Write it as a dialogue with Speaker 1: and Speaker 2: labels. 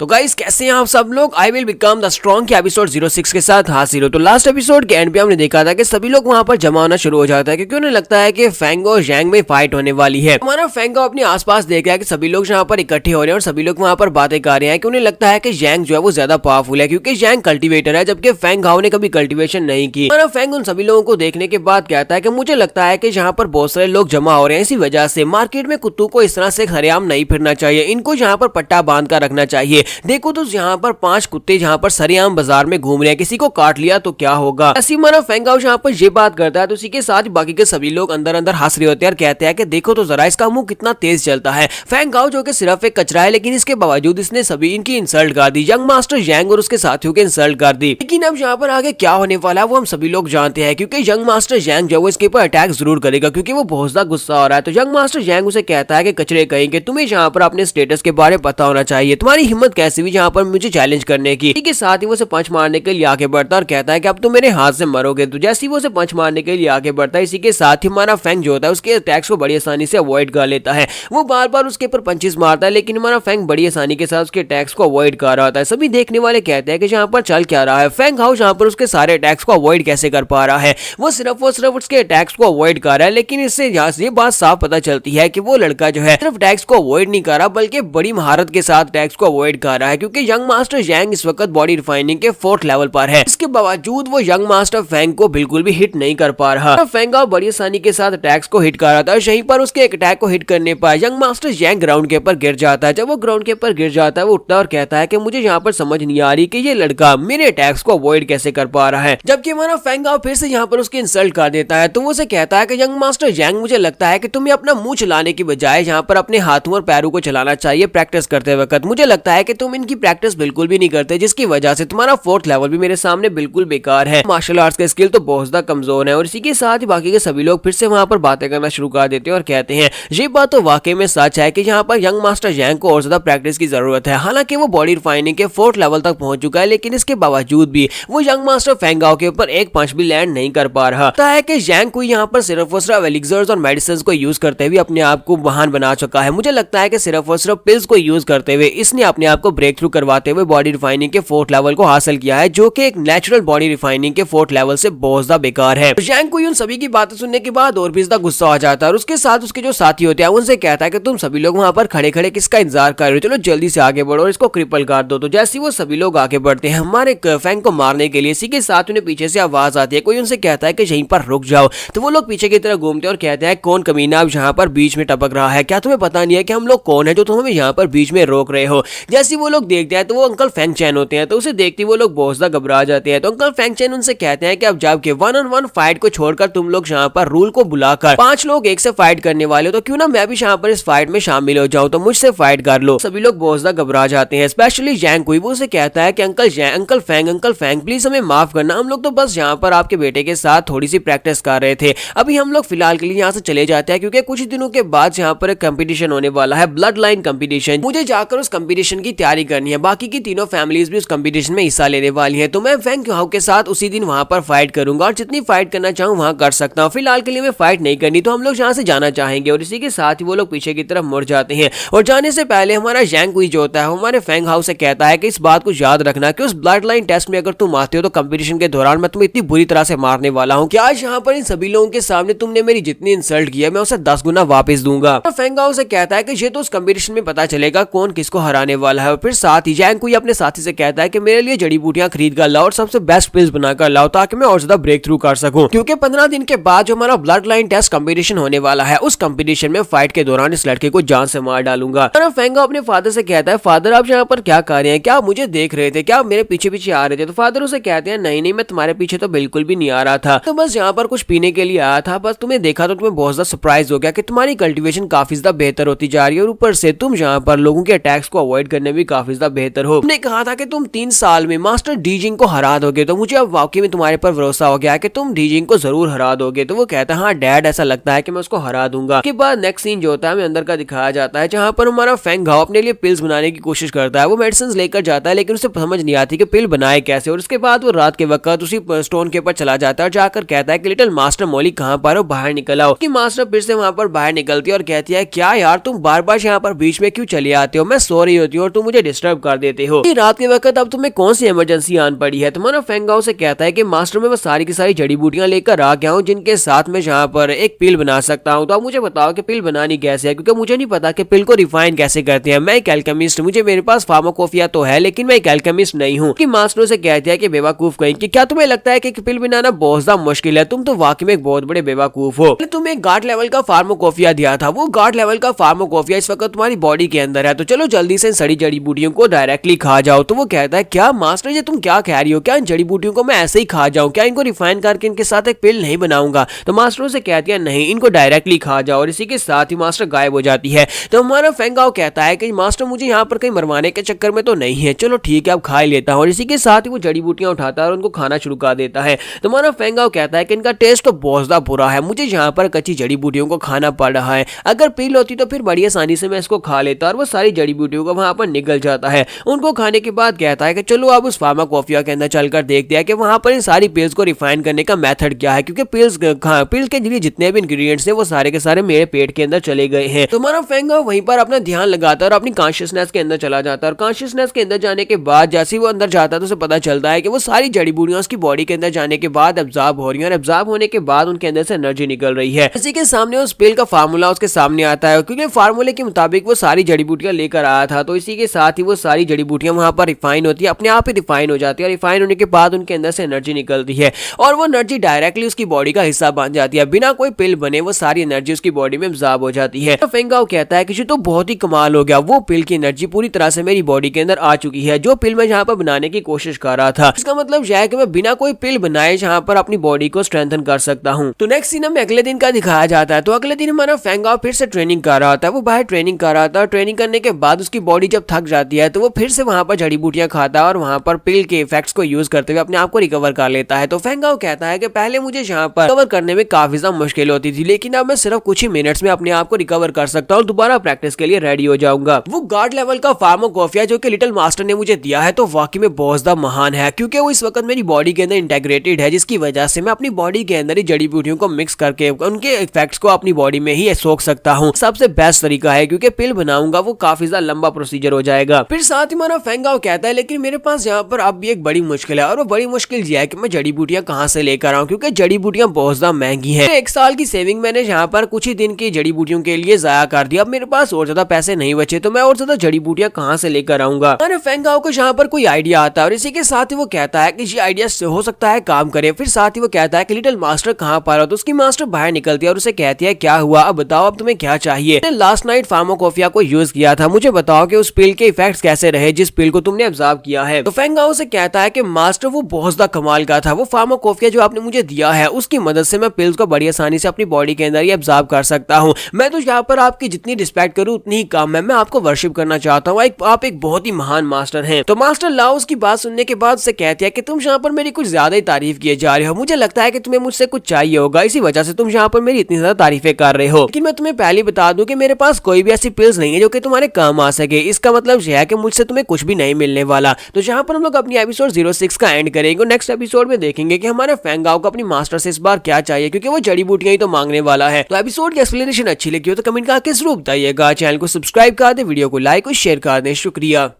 Speaker 1: तो गाइस कैसे हैं आप सब लोग। I will become the strong के एपिसोड 06 के साथ हाजिर हो। तो लास्ट एपिसोड के एंड पे हमने देखा था कि सभी लोग वहां पर जमा होना शुरू हो जाता है क्योंकि उन्हें लगता है कि फेंग और जैंग में फाइट होने वाली है। हमारा फेंग अपने आसपास देख रहा है कि सभी लोग यहाँ पर इकट्ठे हो रहे हैं और सभी लोग वहाँ पर बातें कर रहे हैं कि उन्हें लगता है कि जैंग जो है वो ज्यादा पावरफुल है क्योंकि जैंग कल्टिवेटर है जबकि फेंग ने कभी कल्टिवेशन नहीं की। हमारा फेंग उन सभी लोगों को देखने के बाद कहता है कि मुझे लगता है कि यहाँ पर बहुत सारे लोग जमा हो रहे हैं, इसी वजह से मार्केट में कुत्तों को इस तरह से हरियाम नहीं फिरना चाहिए, इनको यहाँ पर पट्टा बांध कर रखना चाहिए। देखो तो यहाँ पर 5 कुत्ते जहाँ पर सरेआम बाजार में घूम रहे हैं, किसी को काट लिया तो क्या होगा। ऐसी हमारा फेंग यहाँ पर ये बात करता है तो उसी के साथ बाकी के सभी लोग अंदर अंदर हंस रहे होते हैं और कहते हैं कि देखो तो जरा इसका मुंह कितना तेज चलता है। फेंग जो कि सिर्फ एक कचरा है लेकिन इसके बावजूद इसने सभी इनकी इंसल्ट कर दी, यंग मास्टर जैंग और उसके साथियों के इंसल्ट कर दी। लेकिन अब यहाँ पर आगे क्या होने वाला है वो हम सभी लोग जानते हैं क्योंकि यंग मास्टर जैंग जो है इसके ऊपर अटैक जरूर करेगा क्योंकि वो बहुत ज्यादा गुस्सा हो रहा है। तो यंग मास्टर जैंग उसे कहता है कि कचरे कहेंगे तुम्हें यहाँ पर अपने स्टेटस के बारे में पता होना चाहिए, तुम्हारी हिम्मत कैसी हुई यहाँ पर मुझे चैलेंज करने की। के साथ ही वो उसे पंच मारने के लिए आगे बढ़ता और कहता है कि अब तुम मेरे हाथ से मरोगे। तो जैसे ही वो उसे पंच मारने के लिए आगे बढ़ता है इसी के साथ ही हमारा फेंग जो होता है उसके अटैक्स को बड़ी आसानी से अवॉइड कर लेता है। वो बार बार उसके ऊपर पंचेस मारता है लेकिन हमारा फेंग बड़ी आसानी के साथ उसके अटैक्स को अवॉइड कर रहा होता है। सभी देखने वाले कहते हैं कि यहाँ पर चल क्या रहा है, फेंग यहाँ पर उसके सारे अटैक्स को अवॉइड कैसे कर पा रहा है। वो सिर्फ उसके अटैक्स को अवॉइड कर रहा है लेकिन इससे ये बात साफ पता चलती है कि वो लड़का जो है सिर्फ अटैक्स को अवॉइड नहीं कर रहा बल्कि बड़ी महारत के साथ अटैक्स को अवॉइड कर रहा है क्योंकि यंग मास्टर जैंग इस वक्त बॉडी रिफाइनिंग के 4th लेवल पर है। इसके बावजूद वो यंग मास्टर फेंग को बिल्कुल भी हिट नहीं कर पा रहा। फेंग बड़ी आसानी के साथ अटैक्स को हिट कर रहा था और यहीं पर उसके एक अटैक को हिट करने पर यंग मास्टर जैंग ग्राउंड के ऊपर गिर जाता है। जब वो ग्राउंड के ऊपर गिर जाता है वो उठता है और कहता है कि मुझे यहाँ पर समझ नहीं आ रही कि ये लड़का मेरे अटैक्स को अवॉइड कैसे कर पा रहा है। जबकि हमारा फेंग फिर से यहाँ पर उसकी इंसल्ट कर देता है तो वो उसे कहता है कि यंग मास्टर जैंग मुझे लगता है कि तुम्हें अपना मुंह चलाने की बजाय यहाँ पर अपने हाथों और पैरों को चलाना चाहिए प्रैक्टिस करते वक्त। मुझे लगता है कि तुम इनकी प्रैक्टिस बिल्कुल भी नहीं करते जिसकी वजह से तुम्हारा 4th लेवल भी मेरे सामने बिल्कुल बेकार है। मार्शल आर्ट्स का स्किल तो बहुत ज्यादा कमजोर है। और इसी के साथ ही बाकी के सभी लोग फिर से वहां पर बातें करना शुरू कर देते हैं और कहते हैं ये बात तो वाकई में सच है कि यहाँ पर यंग मास्टर जैंग को और ज्यादा प्रैक्टिस की जरूरत है। हालांकि वो बॉडी रिफाइनिंग के 4th लेवल तक पहुंच चुका है लेकिन इसके बावजूद भी वो यंग मास्टर फेंगाओ के ऊपर एक पंच भी लैंड नहीं कर पा रहा। पता है कि जैंग को यहाँ पर सिर्फ और सिर्फ एलिक्सर्स और मेडिसिन को यूज करते हुए अपने आप को महान बना चुका है। मुझे लगता है कि सिर्फ और सिर्फ पिल्स को यूज करते हुए इसने अपने आप को ब्रेक थ्रू करवाते हुए बॉडी रिफाइनिंग के 4th लेवल को हासिल किया है जो कि एक नेचुरल बॉडी रिफाइनिंग के 4th लेवल से बहुत ज्यादा बेकार है। जैंग को उन सभी की बातें सुनने के बाद और भी ज्यादा गुस्सा आ जाता है और उसके साथ उसके जो साथी होते हैं उनसे कहता है कि तुम सभी लोग वहां पर खड़े खड़े किसका इंतजार कर रहे हो, चलो जल्दी से आगे बढ़ो और इसको क्रिपल कर दो। तो जैसे वो सभी लोग आगे बढ़ते हैं हमारे फेंग को मारने के लिए इसी के साथ उन्हें पीछे से आवाज आती है, कोई उनसे कहता है कि यहीं पर रुक जाओ। तो वो लोग पीछे की तरफ घूमते हैं और कहते हैं कौन कमीना अब यहाँ पर बीच में टपक रहा है, क्या तुम्हें पता नहीं है कि हम लोग कौन है जो तुम हमें यहाँ पर बीच में रोक रहे हो। जैसे वो लोग देखते हैं तो वो अंकल फेंग चैन होते हैं तो उसे देखते वो लोग बहुत ज्यादा घबरा जाते हैं। तो अंकल फेंग चैन उनसे कहते हैं कि अब जबकि 1-on-1 फाइट को छोड़कर तुम लोग यहाँ पर रूल को बुलाकर 5 लोग एक से फाइट करने वाले हो तो क्यों ना मैं भी यहाँ पर इस फाइट में शामिल हो जाऊं, तो मुझसे फाइट कर लो। सभी लोग बहुत ज्यादा घबरा जाते हैं स्पेशली जैंग कोई। वो उसे कहता है कि अंकल फेंग प्लीज हमें माफ करना, हम लोग तो बस यहाँ पर आपके बेटे के साथ थोड़ी सी प्रैक्टिस कर रहे थे, अभी हम लोग फिलहाल के लिए यहाँ से चले जाते हैं क्योंकि कुछ दिनों के बाद यहाँ पर एक कंपटीशन होने वाला है, ब्लड लाइन कंपटीशन। मुझे जाकर उस कंपटीशन की तैयारी करनी है, बाकी की तीनों फैमिलीज भी उस कंपटीशन में हिस्सा लेने वाली है। तो मैं फेंग के साथ उसी दिन वहां पर फाइट करूंगा और जितनी फाइट करना चाहूँ वहां कर सकता हूँ, फिलहाल के लिए मैं फाइट नहीं करनी। तो हम लोग यहाँ से जाना चाहेंगे और इसी के साथ ही वो लोग पीछे की तरफ मुड़ जाते हैं और जाने से पहले हमारा जैंग कुई जो होता है हमारे फेंग से कहता है कि इस बात को याद रखना कि उस ब्लड लाइन टेस्ट में अगर तुम आते हो तो कंपटीशन के दौरान मैं तुम्हें इतनी बुरी तरह से मारने वाला हूँ कि आज यहाँ पर इन सभी लोगों के सामने तुमने मेरी जितनी इंसल्ट की है मैं उसे 10 गुना वापस दूंगा। फेंग से कहता है कि ये तो उस कंपटीशन में पता चलेगा कौन किसको हराने वाला है। और फिर साथ ही जैंग कोई अपने साथी से कहता है कि मेरे लिए जड़ी बूटियां खरीद कर लाओ और सबसे बेस्ट पिल्स बनाकर लाओ ताकि मैं और ज्यादा ब्रेक थ्रू कर सकूं क्योंकि 15 दिन के बाद जो हमारा ब्लड लाइन टेस्ट कंपटीशन होने वाला है उस कंपटीशन में फाइट के दौरान इस लड़के को जान से मार डालूंगा। फेंग अपने फादर से कहता है फादर आप यहाँ पर क्या कर रहे हैं, क्या आप मुझे देख रहे थे, क्या मेरे पीछे पीछे आ रहे थे। तो फादर उसे कहते हैं नहीं मैं तुम्हारे पीछे तो बिल्कुल भी नहीं आ रहा था, तो बस यहाँ पर कुछ पीने के लिए आया था, बस तुम्हें देखा तो तुम्हें बहुत ज्यादा सरप्राइज हो गया कि तुम्हारी कल्टीवेशन काफी ज्यादा बेहतर होती जा रही है और ऊपर से तुम यहाँ पर लोगों के अटैक्स को अवॉइड करने में काफी ज्यादा बेहतर हो। तुमने कहा था कि तुम 3 साल में मास्टर डीजिंग को हरा दोगे, तो मुझे अब वाकई में तुम्हारे पर भरोसा हो गया कि तुम डीजिंग को जरूर हरा दोगे। तो वो कहता है हाँ डैड ऐसा लगता है कि मैं उसको हरा दूंगा। के बाद नेक्स्ट सीन जो होता है हमें अंदर का दिखाया जाता है जहाँ पर हमारा फेंग अपने लिए पिल्स बनाने की कोशिश करता है। वो मेडिसिन लेकर जाता है लेकिन उसे समझ नहीं आती कि पिल बनाए कैसे। और उसके बाद वो रात के वक्त उसी स्टोन के ऊपर चला जाता है और जाकर कहता है कि लिटिल मास्टर मौली कहाँ पर हो, बाहर निकल आओ। कि मास्टर फिर से वहां पर बाहर निकलती है और कहती है क्या यार तुम बार बार यहाँ पर बीच में क्यों चले आते हो, मैं सो रही होती हूँ और तुम मुझे डिस्टर्ब कर देते हो। रात के वक्त अब तुम्हें कौन सी इमरजेंसी आन पड़ी है? तुम्हारा फेंगाओ से कहता है कि मास्टर मैं सारी की सारी जड़ी बूटियां लेकर आ गया हूँ जिनके साथ में यहाँ पर एक पिल बना सकता हूँ। तो आप मुझे बताओ कि पिल बनानी कैसे है, क्योंकि मुझे नहीं पता कि पिल को रिफाइन कैसे करते हैं। मैं एक एल्केमिस्ट, मुझे मेरे पास फार्माकोफिया तो है लेकिन मैं एक एल्केमिस्ट नहीं हूँ। कि मास्टर से कहते हैं कि बेवकूफ कहीं कि क्या तुम्हें लगता है कि पिल बनाना बहुत ज्यादा मुश्किल है? तुम तो वाकई में एक बहुत बड़े बेवकूफ हो। तुम्हें एक गार्ड लेवल का फार्माकोफिया दिया था, वो गार्ड लेवल का फार्माकोफिया इस वक्त तुम्हारी बॉडी के अंदर है, तो चलो जल्दी से सड़ी जड़ी बूटियों को डायरेक्टली खा जाओ। तो वो कहता है क्या मास्टर जी तुम क्या कह रही हो? क्या इन जड़ी बूटियों को मैं ऐसे ही खा जाऊं? क्या इनको रिफाइन करके इनके साथ एक पिल नहीं बनाऊंगा? तो मास्टर से कहती है नहीं, इनको डायरेक्टली खा जाओ। और इसी के साथ ही मास्टर गायब हो जाती है। तो हमारा फेंगाओ कहता है कि मास्टर मुझे यहाँ पर कहीं मरवाने के चक्कर में तो नहीं है, चलो ठीक है अब खा ही लेता हूँ। और इसी के साथ ही वो जड़ी बूटियां उठाता है और उनको खाना शुरू कर देता है। तो हमारा फेंगाओ कहता है कि इनका टेस्ट तो बहुत ज्यादा बुरा है, मुझे यहाँ पर कच्ची जड़ी बूटियों को खाना पड़ रहा है। अगर पिल होती तो फिर बड़ी आसानी से मैं इसको खा लेता। और वो सारी जड़ी बूटियों को वहां पर निकल जाता है। उनको खाने के बाद कहता है कि चलो अब उस फार्माकोफिया के अंदर चलकर देखते हैं कि वहां पर इन सारी पिल्स को रिफाइन करने का मेथड क्या है, क्योंकि पिल्स के लिए जितने भी इंग्रेडिएंट्स हैं वो सारे के सारे मेरे पेट के अंदर चले गए हैं। तो हमारा फेंगाओ वहीं पर अपना ध्यान लगाता है और अपनी कॉन्शियसनेस के अंदर चला जाता है। और कॉन्शियसनेस के अंदर जाने के बाद जैसे वो अंदर जाता है तो उसे पता चलता है कि वो सारी जड़ी बूटियां उसकी बॉडी के अंदर जाने के बाद एब्जॉर्ब हो रही हैं और एब्जॉर्ब होने के बाद उनके अंदर से एनर्जी निकल रही है। इसी के सामने उस पिल का फार्मूला उसके सामने आता है, क्योंकि फार्मूले के मुताबिक वो सारी जड़ी बूटियां लेकर आया था। तो इसी के साथ ही वो सारी जड़ी बूटियां वहां पर रिफाइन होती है, अपने आप ही रिफाइन हो जाती है। और रिफाइन होने के बाद उनके अंदर से एनर्जी निकलती है और वो एनर्जी डायरेक्टली उसकी बॉडी का हिस्सा बन जाती है। बिना कोई पिल बने वो सारी एनर्जी उसकी बॉडी में एब्जॉर्ब हो जाती है। तो फेंगाओ कहता है कि तो बहुत ही कमाल हो गया, वो पिल की एनर्जी पूरी तरह से मेरी बॉडी के अंदर आ चुकी है, जो पिल मैं यहाँ पर बनाने की कोशिश कर रहा था। इसका मतलब यह है कि मैं बिना कोई पिल बनाए यहाँ पर अपनी बॉडी को स्ट्रेंथन कर सकता हूँ। तो नेक्स्ट सीन हमें अगले दिन का दिखाया जाता है। तो अगले दिन हमारा फेंगाओ फिर से ट्रेनिंग कर रहा था, वो बाहर ट्रेनिंग कर रहा था। ट्रेनिंग करने के बाद उसकी बॉडी जब थक जाती है तो वो फिर से वहां पर जड़ी बूटियां खाता है और वहां पर पिल के इफेक्ट्स को यूज करते हुए अपने आप को रिकवर कर लेता है। तो फेंगाओ कहता है कि पहले मुझे यहाँ पर रिकवर करने में काफी ज्यादा मुश्किल होती थी, लेकिन अब मैं सिर्फ कुछ ही मिनट्स में अपने आप को रिकवर कर सकता हूँ और दोबारा प्रैक्टिस के लिए रेडी हो जाऊंगा। वो गार्ड लेवल का फार्माकोफिया जो कि लिटिल मास्टर ने मुझे दिया है तो वाकई में बहुत ज्यादा महान है, क्योंकि वो इस वक्त मेरी बॉडी के अंदर इंटेग्रेटेड है, जिसकी वजह से मैं अपनी बॉडी के अंदर ही जड़ी बूटियों को मिक्स करके उनके इफेक्ट्स को अपनी बॉडी में ही सोख सकता हूँ। सबसे बेस्ट तरीका है, क्योंकि पिल बनाऊंगा वो काफी ज्यादा लंबा प्रोसीजर हो जाएगा। फिर साथ ही हमारा फेंगाओ कहता है लेकिन मेरे पास यहाँ पर अब भी एक बड़ी मुश्किल है, और वो बड़ी मुश्किल यह है कि मैं जड़ी बूटियां कहाँ से लेकर आऊँ, क्योंकि जड़ी बूटियां बहुत ज्यादा महंगी हैं। एक साल की सेविंग मैंने यहाँ पर कुछ ही दिन की जड़ी बूटियों के लिए जाया कर दिया। अब मेरे पास और ज्यादा पैसे नहीं बचे, तो मैं और ज्यादा जड़ी बूटियां कहाँ से लेकर आऊंगा। अरे फेंगाओ को यहाँ पर कोई आइडिया आता है और इसी के साथ ही वो कहता है कि ये आइडिया हो सकता है काम करे। फिर साथ ही वो कहता है कि लिटिल मास्टर कहाँ पर हो। तो उसकी मास्टर बाहर निकलती है और उसे कहती है क्या हुआ, अब बताओ अब तुम्हें क्या चाहिए। लास्ट नाइट फार्माकोफिया को यूज किया था, मुझे बताओ कि उस पिल के इफेक्ट्स कैसे रहे जिस पिल को तुमने ऑब्जर्व किया है। तो फेंगाओ से कहता है कि मास्टर वो बहुत ज्यादा कमाल का था, वो फार्माकोफिया जो आपने मुझे दिया है उसकी मदद से मैं पिल्स को बड़ी आसानी से अपनी बॉडी के अंदर ही ऑब्जर्व कर सकता हूँ। मैं तो यहाँ पर आपकी जितनी रिस्पेक्ट करूँ उतनी ही कम है, मैं आपको वर्शिप करना चाहता हूँ, आप एक बहुत ही महान मास्टर हैं। तो मास्टर लाओ उसकी बात सुनने के बाद उससे कहती है कि तुम यहाँ पर मेरी कुछ ज्यादा ही तारीफ किए जा रहे हो, मुझे लगता है कि तुम्हें मुझसे कुछ चाहिए होगा, इसी वजह से तुम यहाँ पर मेरी इतनी ज्यादा तारीफें कर रहे हो। लेकिन मैं तुम्हें पहले बता दूं कि मेरे पास कोई भी ऐसी पिल्स नहीं है जो कि तुम्हारे काम आ सके। इसका मतलब यह है कि मुझसे तुम्हें कुछ भी नहीं मिलने वाला। तो यहाँ पर हम लोग अपनी एपिसोड 06 का एंड करेंगे। नेक्स्ट एपिसोड में देखेंगे कि हमारे फेंगाओ को अपनी मास्टर से इस बार क्या चाहिए, क्योंकि वो जड़ी बूटियां ही तो मांगने वाला है। तो एपिसोड की एक्सप्लेनेशन अच्छी लगी हो तो कमेंट करके जरूर बताइएगा। चैनल को सब्सक्राइब कर दे, वीडियो को लाइक और शेयर कर दें। शुक्रिया।